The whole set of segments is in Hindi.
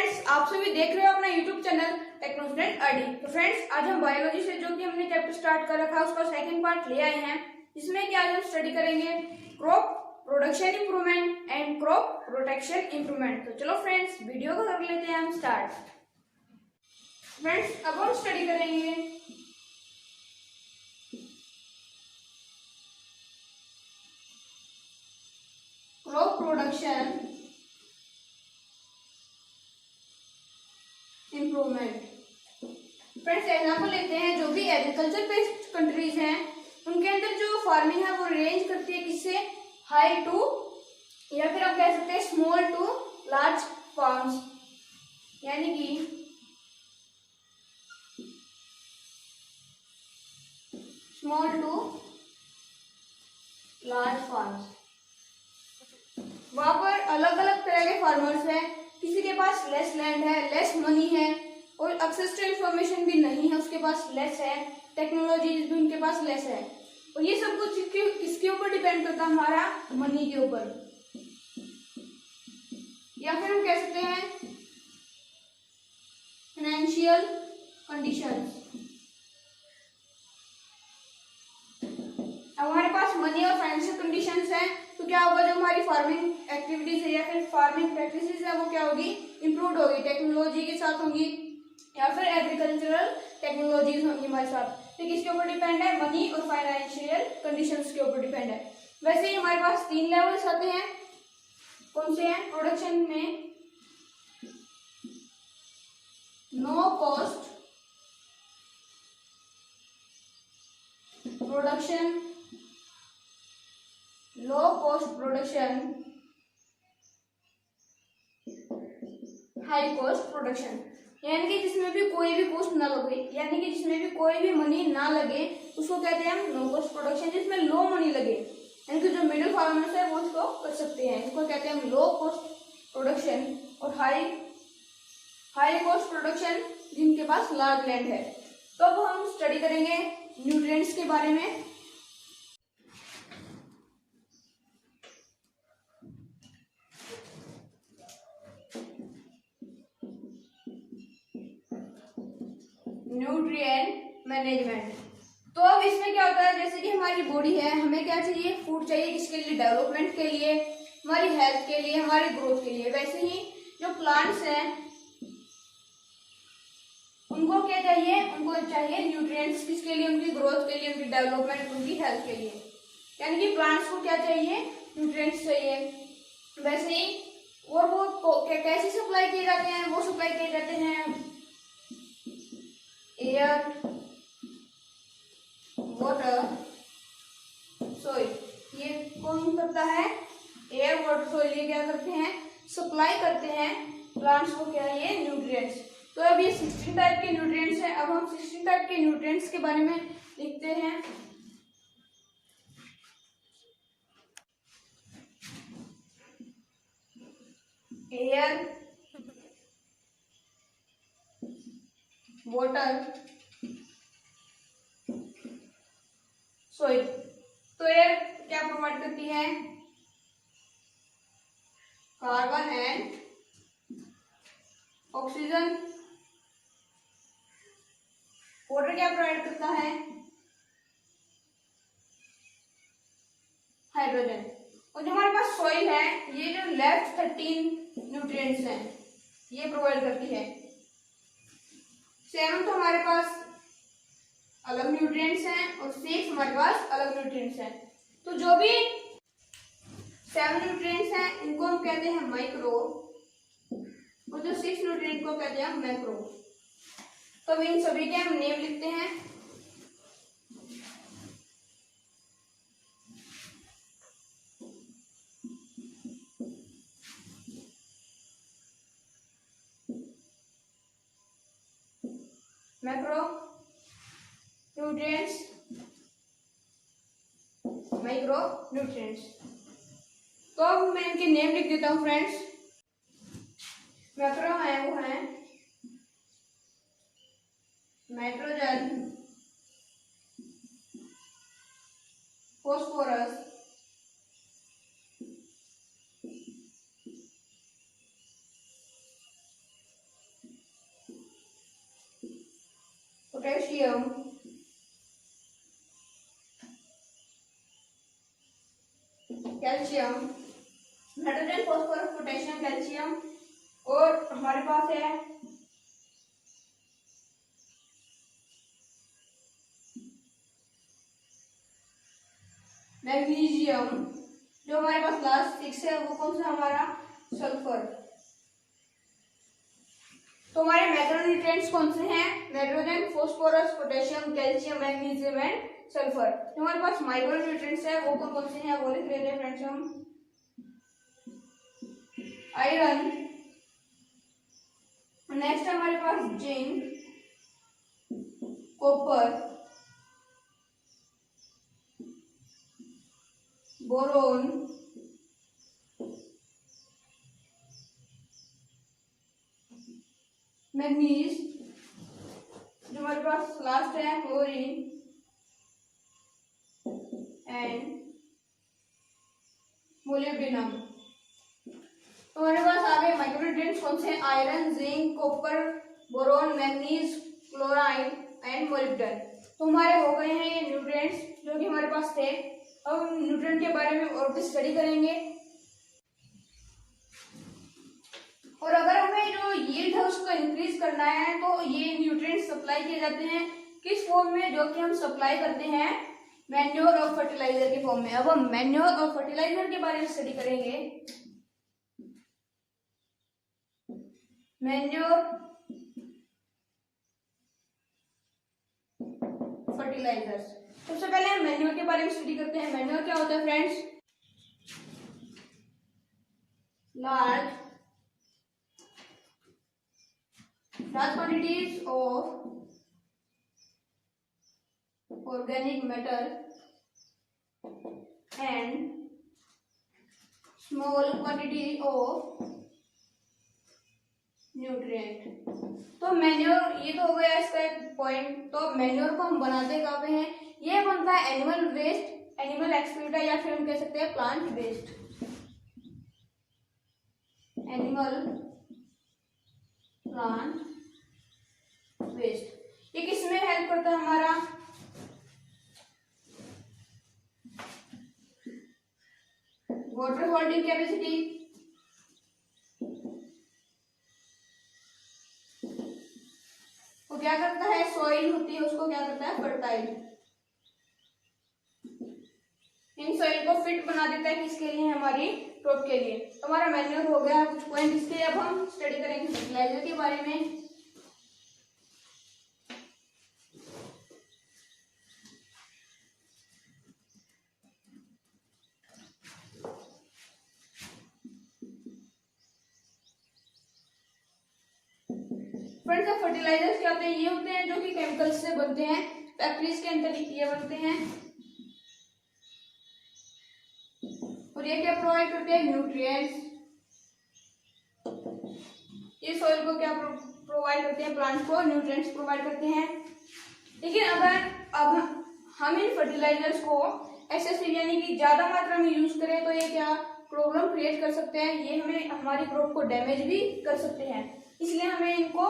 फ्रेंड्स, आप सभी देख रहे हो अपना YouTube channel Techno Student ID. तो फ्रेंड्स, आज हम बायोलॉजी से जो कि हमने चैप्टर स्टार्ट कर रखा है उसका सेकंड पार्ट ले आए हैं, जिसमें कि आज हम स्टडी करेंगे crop production improvement and crop protection improvement. तो चलो फ्रेंड्स, वीडियो को कर लेते हैं हम स्टार्ट। फ्रेंड्स, अब हम स्टडी करेंगे crop production improvement. Friends, example लेते हैं, जो भी एग्रीकल्चर बेस्ड कंट्रीज हैं उनके अंदर जो फार्मिंग है वो रेंज करती है किससे, हाई टू या फिर आप कह सकते हैं स्मॉल टू लार्ज फार्म्स, यानी कि स्मॉल टू लार्ज फार्म्स। वहां पर अलग अलग तरह के फार्मर्स हैं, किसी के पास लेस लैंड है, लेस मनी है और एक्सेस टू इंफॉर्मेशन भी नहीं है, उसके पास लेस है, टेक्नोलॉजीज भी उनके पास लेस है। और ये सब कुछ किसके ऊपर डिपेंड करता है, हमारा मनी के ऊपर, या फिर हम कह सकते हैं फाइनेंशियल कंडीशंस। अब हमारे पास मनी और फाइनेंशियल कंडीशंस हैं तो क्या होगा, जो हमारी फार्मिंग एक्टिविटीज है या फिर फार्मिंग प्रैक्टिसेस है वो क्या होगी, इंप्रूव होगी, टेक्नोलॉजी के साथ होंगी या फिर एग्रीकल्चरल टेक्नोलॉजीज होंगी हमारे साथ। तो किसके ऊपर डिपेंड है, मनी और फाइनेंशियल कंडीशंस के ऊपर डिपेंड है। वैसे ही हमारे पास 3 लेवल्स आते हैं, कौन से हैं प्रोडक्शन में, no cost production, low cost production, high cost production. यानी कि जिसमें भी कोई भी कॉस्ट ना लगे, यानी कि जिसमें भी कोई भी मनी ना लगे उसको कहते हैं हम लो कॉस्ट प्रोडक्शन। जिसमें लो मनी लगे, यानी कि जो मिडिल फार्मर्स है वो उसको कर सकते हैं, इसको कहते हैं हम लो कॉस्ट प्रोडक्शन। और हाई कॉस्ट प्रोडक्शन जिनके पास लार्ज लैंड है। तो अब हम स्टडी करेंगे न्यूट्रिएंट्स के बारे में। Nutrient management. तो अब इसमें क्या होता है, जैसे कि हमारी बॉडी है, हमें क्या चाहिए, फूड चाहिए, किसके लिए, डेवलपमेंट के लिए, हमारी हेल्थ के लिए, हमारी ग्रोथ के लिए। वैसे ही जो प्लांट्स हैं उनको क्या चाहिए, उनको चाहिए न्यूट्रिएंट्स, किसके लिए, उनकी ग्रोथ के लिए, उनकी डेवलपमेंट, उनकी हेल्थ के लिए। यानी कि प्लांट्स को क्या चाहिए, न्यूट्रिएंट्स चाहिए। वैसे ही और वो कैसे सप्लाई किए जाते हैं, वो सप्लाई किए जाते हैं एयर, वाटर, सोइल। ये कौन करता है, एयर, वाटर, सोइल, ये क्या करते हैं, सप्लाई करते हैं प्लांट्स को, क्या ये न्यूट्रिएंट्स। तो अब ये 16 टाइप के न्यूट्रिएंट्स हैं। अब हम 16 टाइप के न्यूट्रिएंट्स के बारे में लिखते हैं। Air, water, soil. तो एयर क्या प्रोवाइड करती है, कार्बन एंड ऑक्सीजन। वाटर क्या प्रोवाइड करता है, हाइड्रोजन। और जो हमारे पास सॉइल है, ये जो लेफ्ट 13 न्यूट्रिएंट्स हैं ये प्रोवाइड करती है। 7 तो हमारे पास अलग न्यूट्रिएंट्स हैं और 6 हमारे पास अलग न्यूट्रिएंट्स हैं। तो जो भी 7 न्यूट्रिएंट्स हैं इनको हम कहते हैं माइक्रो, और जो 6 न्यूट्रिएंट को कहते हैं हम मैक्रो। तो इन सभी के हम नेम लिखते हैं। Macro nutrients, micro nutrients. तो अब मैं इनके नेम लिख देता हूं फ्रेंड्स। मैक्रो है वो है nitrogen, phosphorus, potassium, calcium, nitrogen, phosphorus, potassium, calcium, और हमारे पास है मैग्नीशियम। जो हमारे पास लास्ट 6 है वो कौन सा हमारा, सल्फर। तो हमारे मैक्रोन्यूट्रिएंट्स कौन से हैं, nitrogen, phosphorus, potassium, calcium, magnesium and sulphur. जो हमारे पास माइक्रोन्यूट्रिएंट्स है वो कौन कौन से हैं, वो लिख लेते हैं फ्रेंड्स हम। आयरन, नेक्स्ट हमारे पास जिंक, कॉपर, बोरोन, मैग्नीज, जो हमारे पास लास्ट है क्लोरीन एंड मोलिब्डेनम। तो हमारे पास आगे माइक्रोन्यूट्रिएंट्स कौन से हैं, iron, zinc, copper, boron, manganese, chloride and molybdenum. तो हमारे हो गए हैं ये न्यूट्रिएंट्स जो कि हमारे पास थे। अब हम न्यूट्रिएंट के बारे में और भी स्टडी करेंगे। और अगर हमें जो यील्ड है उसको इंक्रीज करना है तो ये न्यूट्रिएंट्स सप्लाई किए जाते हैं किस फॉर्म में, जो कि हम सप्लाई करते हैं मैन्योर और फर्टिलाइजर के फॉर्म में। अब हम मैन्योर और फर्टिलाइजर के बारे में स्टडी करेंगे। Manure, fertilisers. सबसे पहले हम मैन्योर के बारे में स्टडी करते हैं। मैन्योर क्या होता है friends, large quantities of organic matter and small quantity of nutrient. तो मैन्योर ये तो हो गया इसका एक पॉइंट। तो मैन्योर को हम बनाते कहाँ पे हैं, ये बनता है एनिमल वेस्ट, एनिमल एक्सक्रीटा, या फिर हम कह सकते हैं plant waste. Animal, plant waste. ये किसमें हेल्प करता है हमारा, वाटर होल्डिंग कैपेसिटी, वो क्या करता है, सॉइल होती है उसको क्या करता है, फर्टाइल। इन सॉइल को फिट बना देता है किसके लिए, हमारी क्रॉप के लिए। तो हमारा मैन्योर हो गया कुछ पॉइंट इसके। अब हम स्टडी करेंगे फर्टिलाइजर के बारे में। फ्रेंड्स, अब फर्टिलाइजर्स क्या होते हैं, ये होते हैं जो कि केमिकल्स से बनते हैं, फैक्ट्रीज के अंदर ये बनते हैं। और ये क्या प्रोवाइड करते हैं, न्यूट्रिएंट्स। ये सॉइल को क्या प्रोवाइड करते हैं, प्लांट को न्यूट्रिएंट्स प्रोवाइड करते हैं। लेकिन अगर अब हम इन फर्टिलाइजर्स को एक्सेसिव यानी कि ज्यादा मात्रा में यूज करें तो ये क्या प्रॉब्लम क्रिएट कर सकते हैं, ये हमें हमारी क्रॉप को डैमेज भी कर सकते हैं। इसलिए हमें इनको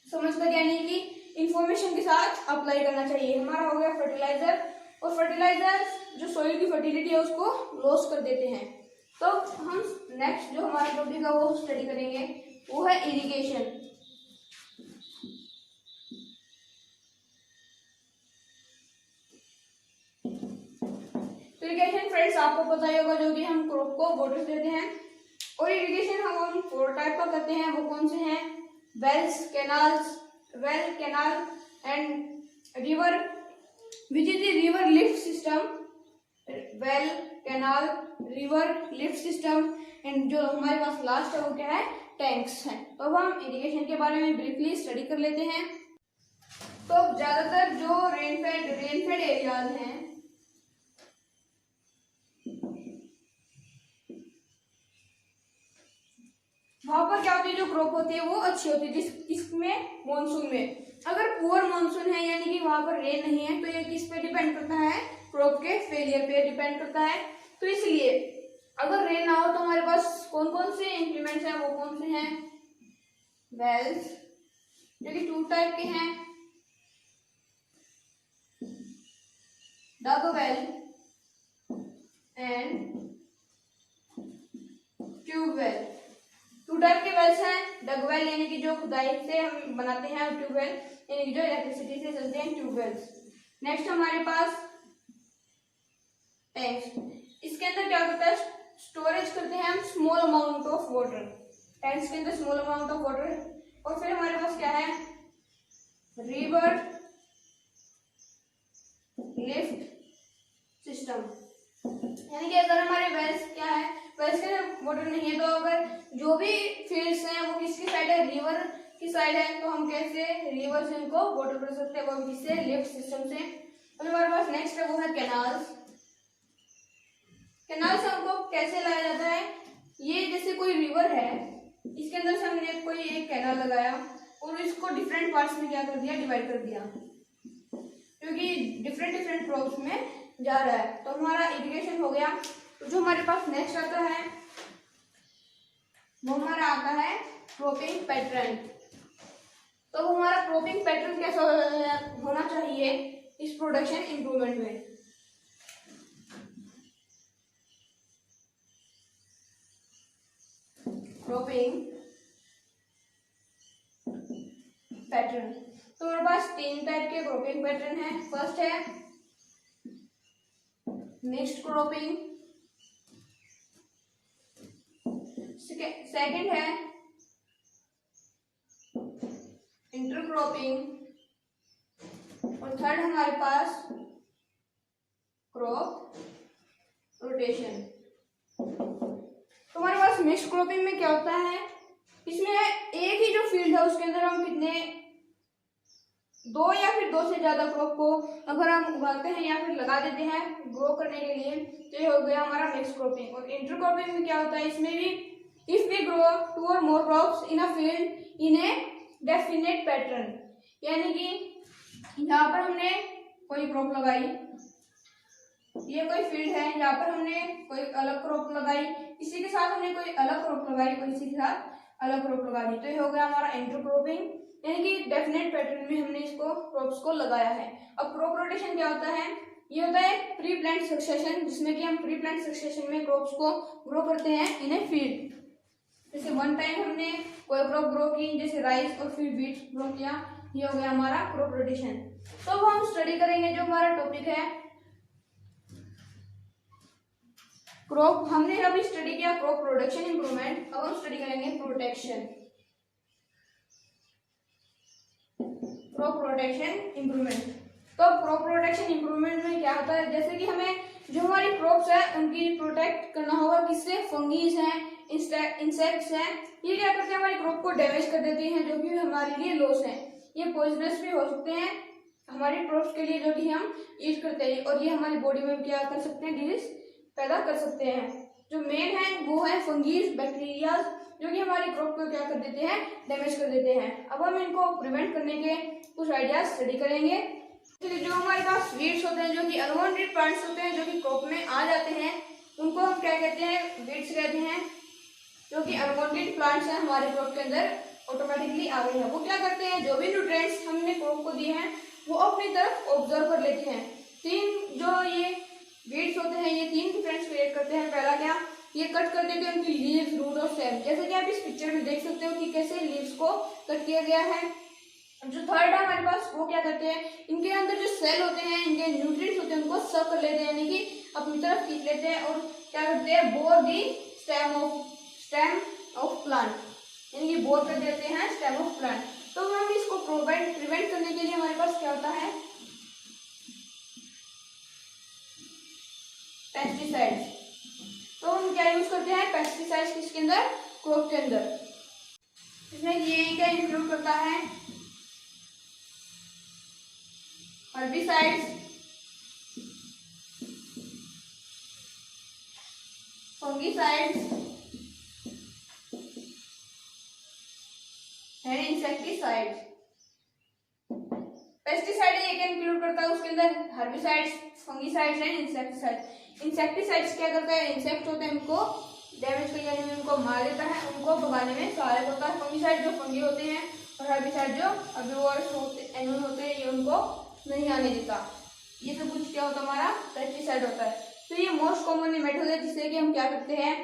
समझकर यानी कि इंफॉर्मेशन के साथ अप्लाई करना चाहिए। हमारा हो गया फर्टिलाइजर। और फर्टिलाइजर जो सॉइल की फर्टिलिटी है उसको लॉस कर देते हैं। तो हम नेक्स्ट जो हमारा टॉपिक है वो स्टडी करेंगे, वो है इरिगेशन। इरिगेशन फ्रेंड्स आपको पता ही होगा, जो कि हम क्रॉप को वाटर देते हैं। और इरिगेशन हम 4 टाइप का करते हैं, वो कौन से हैं, wells, canals, well, canal and river, which is the river lift system. Well, canal, river lift system and जो हमारे पास लास्ट है वो क्या है, टैंक्स हैं। तो अब हम इरिगेशन के बारे में ब्रीफली स्टडी कर लेते हैं। तो ज्यादातर जो रेनफेड एरियाज हैं वहां पर क्या होती है, जो क्रॉप होती है वो अच्छी होती है। इसमें मानसून में अगर पुअर मानसून है यानी कि वहां पर रेन नहीं है तो ये किस पे डिपेंड करता है, क्रॉप के फेलियर पे डिपेंड करता है। तो इसलिए अगर रेन ना हो तो हमारे पास कौन कौन से इंप्लीमेंट्स हैं, वो कौन से हैं, वेल्स, जो कि 2 टाइप के हैं, dug well and tube well. Two type के वेल्स हैं, डग वेल यानी कि जो खुदाई से हम बनाते हैं, और ट्यूब वेल यानी कि जो इलेक्ट्रिसिटी से चलते हैं, ट्यूब वेल्स। नेक्स्ट हमारे पास टैंक्स। इसके अंदर क्या होता है, स्टोरेज करते हैं हम small amount of water. Tanks के अंदर स्मॉल अमाउंट ऑफ वाटर। और फिर हमारे पास क्या है, रिवर लिफ्ट सिस्टम, यानी कि अगर हमारे वेल्स क्या है, वेल्स के अंदर वाटर नहीं है तो अगर जो भी फील्ड्स हैं वो किसकी साइड है, रिवर की साइड है, तो हम कैसे रिवर से उनको वाटर कर सकते हैं, वो किससे, लिफ्ट सिस्टम से। और हमारे पास नेक्स्ट है वो है कैनाल्स। कैनाल से हमको कैसे लाया जाता है, ये जैसे कोई रिवर है, इसके अंदर से हमने कोई एक कैनाल लगाया और इसको डिफरेंट पार्ट्स में क्या कर दिया, डिवाइड कर दिया, क्योंकि डिफरेंट डिफरेंट क्रॉप्स में जा रहा है, तो हमारा इरिगेशन हो गया। तो जो हमारे पास नेक्स्ट आता है वो हमारा आता है क्रॉपिंग पैटर्न। तो हमारा क्रॉपिंग पैटर्न कैसा होना चाहिए इस प्रोडक्शन इंप्रूवमेंट में। क्रॉपिंग पैटर्न, तो हमारे पास 3 टाइप के क्रॉपिंग पैटर्न है। फर्स्ट है मिक्स्ड क्रॉपिंग, सेकंड है इंटरक्रॉपिंग, और थर्ड हमारे पास क्रॉप रोटेशन। तो हमारे पास मिक्स्ड क्रॉपिंग में क्या होता है, इसमें एक ही जो फील्ड है उसके अंदर हम कितने, 2 या फिर 2 से ज्यादा क्रॉप को अगर हम उगाते हैं या फिर लगा देते हैं ग्रो करने के लिए, तो ये हो गया हमारा मिक्स्ड क्रॉपिंग। और इंटरक्रॉपिंग में क्या होता है, इसमें भी इफ वी ग्रो 2 और more crops in a field in a definite pattern, यानी कि यहाँ पर हमने कोई क्रॉप लगाई, ये कोई फील्ड है, यहाँ पर हमने कोई अलग क्रॉप लगाई, इसी के साथ हमने कोई अलग क्रॉप लगाई और इसी के साथ अलग क्रॉप लगा दी, तो ये हो गया हमारा इंटरक्रॉपिंग, यानी कि डेफिनेट पैटर्न में हमने इसको क्रॉप्स को लगाया है। अब क्रॉप रोटेशन क्या होता है, ये होता है प्री प्लांट सक्सेशन, जिसमें कि हम प्री प्लांट सक्सेशन में क्रॉप्स को ग्रो करते हैं इन ए फील्ड। जैसे वन टाइम हमने कोई क्रॉप ग्रो की, जैसे राइस और फिर व्हीट ग्रो किया, ये हो गया हमारा क्रॉप रोटेशन। तो अब हम स्टडी करेंगे जो हमारा टॉपिक है क्रॉप, हमने अभी स्टडी किया क्रॉप प्रोडक्शन इंप्रूवमेंट, अब हम स्टडी करेंगे प्रोटेक्शन, क्रॉप प्रोटेक्शन इंप्रूवमेंट। तो क्रॉप प्रोटेक्शन इंप्रूवमेंट में क्या होता है, जैसे कि हमें जो हमारी क्रॉप्स है उनकी प्रोटेक्ट करना होगा, किससे, फंगीज हैं, इंसेक्ट्स हैं, ये क्या करते हैं हमारी क्रॉप को डैमेज कर देते हैं, जो कि हमारे लिए लॉस है। ये पॉइजनस भी हो सकते हैं हमारी क्रॉप्स के लिए जो कि हम ईट करते हैं, और ये हमारी बॉडी में क्या कर सकते हैं, डिजीज पैदा कर सकते हैं। जो मेन है वो है फंगीज, बैक्टीरिया, जो कि हमारी क्रॉप को क्या कर देते हैं, डैमेज कर देते हैं। अब हम इनको प्रिवेंट करने के कुछ आइडियाज स्टडी करेंगे। तो जो हमारे पास वीड्स होते हैं, जो कि अनवांटेड प्लांट्स होते हैं, जो कि क्रॉप में आ जाते हैं, उनको हम क्या कहते हैं, वीड्स कहते हैं। जो कि अनवांटेड प्लांट्स हैं हमारे क्रॉप के अंदर ऑटोमेटिकली आ गए हैं, वो क्या करते हैं, जो भी न्यूट्रिएंट्स हमने क्रॉप को दिए हैं वो अपनी तरफ ऑब्जर्व कर लेते हैं। 3 जो ये वीड्स होते हैं, ये 3 डिफरेंस क्रिएट करते हैं। पहला क्या, ये कट कर देते हैं उनकी लीव्स, रूट और स्टेम, जैसे कि आप इस पिक्चर में देख सकते हो कि कैसे लीव्स को कट किया गया है। जो थर्ड है हमारे पास, वो क्या करते हैं, इनके अंदर जो सेल होते हैं, इनके न्यूट्रिएंट्स होते हैं, उनको सक कर लेते हैं, यानी कि अपनी तरफ खींच लेते हैं, और क्या करते हैं, bore the stem of plant, यानी कि बोर कर देते हैं स्टेम ऑफ प्लांट। तो हम इसको प्रिवेंट करने के लिए हमारे पास क्या होता है, पेस्टिसाइड्स। तो हम क्या यूज करते हैं, पेस्टिसाइड्स किसके अंदर, क्रॉप के अंदर। इसमें ये क्या इंक्लूड करता है, herbicides, fungicides and insecticides. Pesticide ये क्या इंक्लूड करता है, उसके अंदर herbicides, fungicides and insecticides. Insecticides क्या करता है, इंसेक्ट होते हैं उनको डैमेज करने में, उनको मार देता है, उनको भगाने में सहायक होता है। फंगिसाइड जो फंगी होते हैं, और हर्बिसाइड जो हर्बीवोरस होते, एनिमल होते हैं, ये उनको नहीं आने देता। ये सब कुछ क्या होता है हमारा पेस्टिसाइड होता है। तो ये मोस्ट कॉमनली मेथड है जिससे कि हम क्या करते हैं,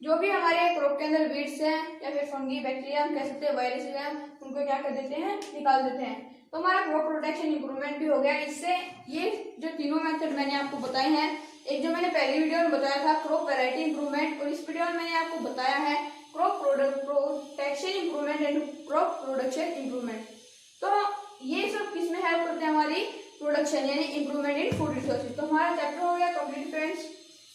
जो भी हमारे क्रॉप के अंदर वीड्स हैं या फिर फंगी बैक्टीरिया हम कह सकते हैं वायरस हैं, उनको क्या कर देते हैं, निकाल देते हैं। तो हमारा क्रॉप प्रोटेक्शन इंप्रूवमेंट भी हो गया इससे। ये जो तीनों मेथड मैंने आपको बताए हैं, एक जो मैंने पहली वीडियो में बताया था क्रॉप वैरायटी इंप्रूवमेंट, और इस वीडियो में मैंने आपको बताया है crop protection improvement and crop production improvement. तो ये सब किसमें हेल्प करते हैं, हमारी प्रोडक्शन यानी इंप्रूवमेंट इन फूड रिसोर्सेज। तो हमारा चैप्टर हो गया कंप्लीट फ्रेंड्स।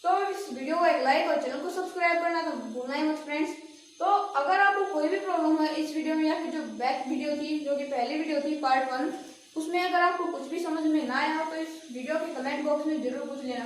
तो इस वीडियो को एक लाइक और चैनल को सब्सक्राइब करना तो भूलना ही मत फ्रेंड्स। तो अगर आपको कोई भी प्रॉब्लम है इस वीडियो में या फिर जो बैक वीडियो थी, जो कि पहली वीडियो थी पार्ट 1, उसमें अगर आपको कुछ भी समझ में ना आया हो तो इस वीडियो के कमेंट बॉक्स में जरूर पूछ लेना।